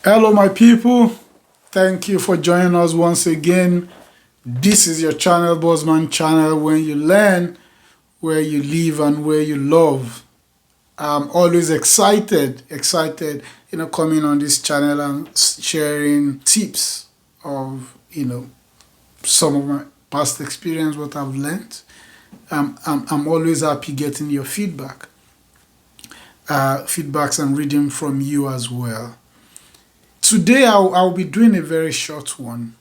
Hello, my people. Thank you for joining us once again. This is your channel, Bossman channel, where you learn, where you live, and where you love. I'm always excited, coming on this channel and sharing tips of, some of my past experience, what I've learned. I'm always happy getting your feedbacks and reading from you as well. Today I'll be doing a very short one,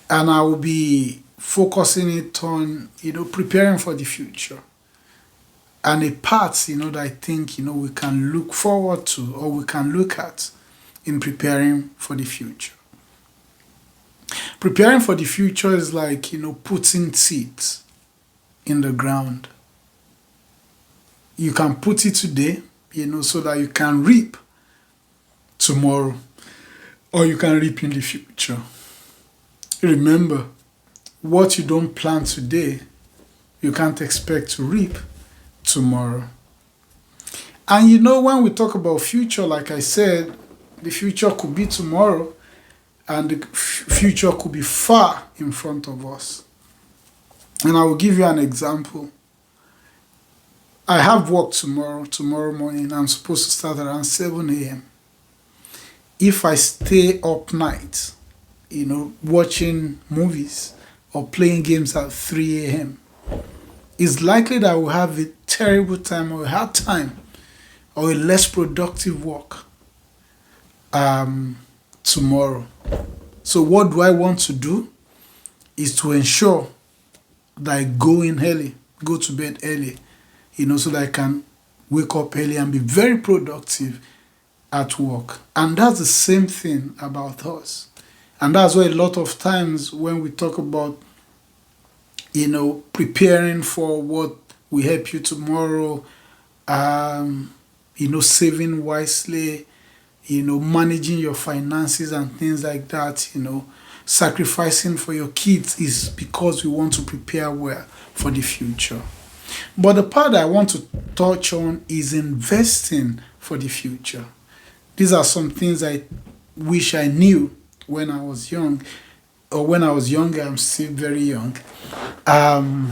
and I will be focusing it on preparing for the future, and a part that I think we can look forward to, or we can look at in preparing for the future. Preparing for the future is like putting seeds in the ground. You can put it today, so that you can reap tomorrow, or you can reap in the future. Remember, what you don't plant today, you can't expect to reap tomorrow. And when we talk about future, like I said, the future could be tomorrow, and the future could be far in front of us. And I will give you an example. I have work tomorrow morning. I'm supposed to start around 7 a.m. If I stay up night, watching movies or playing games at 3 a.m., it's likely that I will have a terrible time, or a hard time, or a less productive work tomorrow. So what do I want to do is to ensure that I go to bed early, so that I can wake up early and be very productive at work. And that's the same thing about us. And that's why a lot of times when we talk about preparing for what will help you tomorrow, saving wisely, managing your finances and things like that, sacrificing for your kids, is because we want to prepare well for the future. But the part I want to touch on is investing for the future. These are some things I wish I knew when I was young, or when I was younger. I'm still very young. And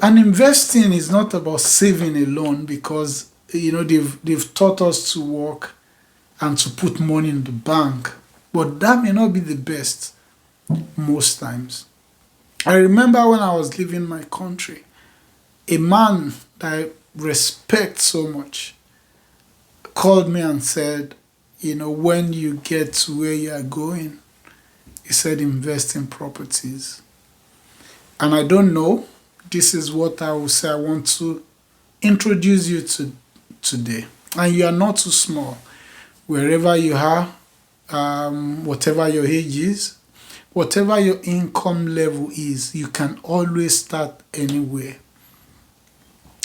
investing is not about saving alone, because they've taught us to work and to put money in the bank, but that may not be the best most times. I remember when I was leaving my country, a man that I respect so much called me and said, when you get to where you are going, he said, invest in properties. And I don't know, this is what I will say I want to introduce you to today. And you are not too small. Wherever you are, whatever your age is, whatever your income level is, you can always start anywhere.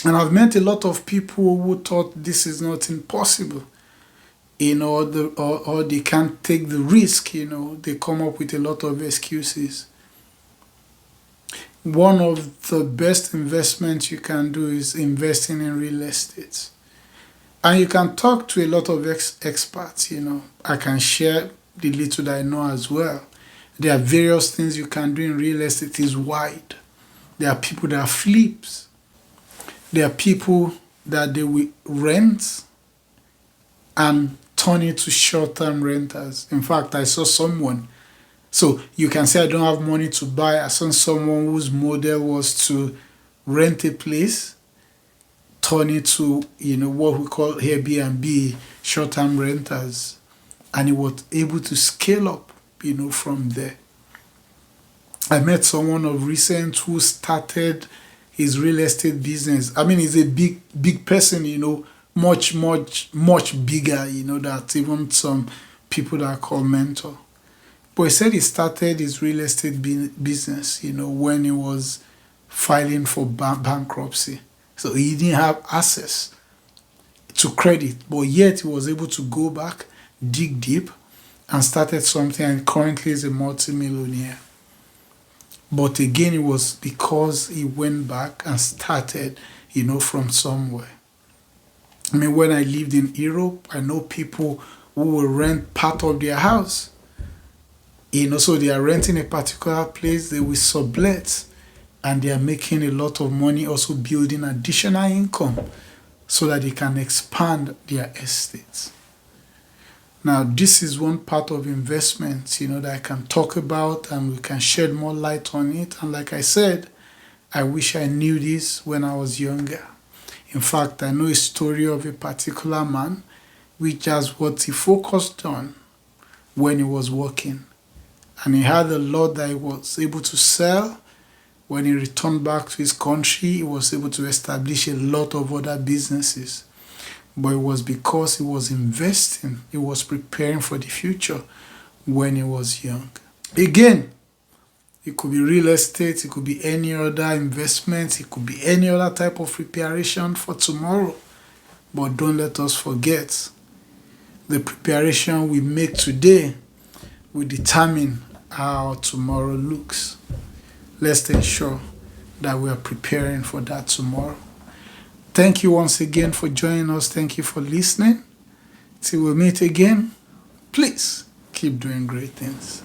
And I've met a lot of people who thought this is not impossible, or they can't take the risk, they come up with a lot of excuses. One of the best investments you can do is investing in real estate. And you can talk to a lot of experts, I can share the little that I know as well. There are various things you can do in real estate. Is wide. There are people that flips. There are people that they will rent and turn it to short-term renters. In fact, I saw someone. So you can say I don't have money to buy. I saw someone whose model was to rent a place, turn it to what we call Airbnb, short-term renters, and he was able to scale up from there. I met someone of recent who started his real estate business. I mean, he's a big person, much bigger, than even some people that are called mentor. But he said he started his real estate business, when he was filing for bankruptcy. So he didn't have access to credit, but yet he was able to go back, dig deep, and started something, and currently is a multi-millionaire. But again, it was because he went back and started, from somewhere. I mean, when I lived in Europe, I know people who will rent part of their house. So they are renting a particular place, they will sublet, and they are making a lot of money, also building additional income so that they can expand their estates. Now, this is one part of investment, that I can talk about, and we can shed more light on it. And like I said, I wish I knew this when I was younger. In fact, I know a story of a particular man, which is what he focused on when he was working. And he had a lot that he was able to sell. When he returned back to his country, he was able to establish a lot of other businesses. But it was because he was investing, he was preparing for the future when he was young. Again, it could be real estate, it could be any other investment, it could be any other type of preparation for tomorrow. But don't let us forget, the preparation we make today will determine how tomorrow looks. Let's ensure that we are preparing for that tomorrow. Thank you once again for joining us. Thank you for listening. Till we meet again, please keep doing great things.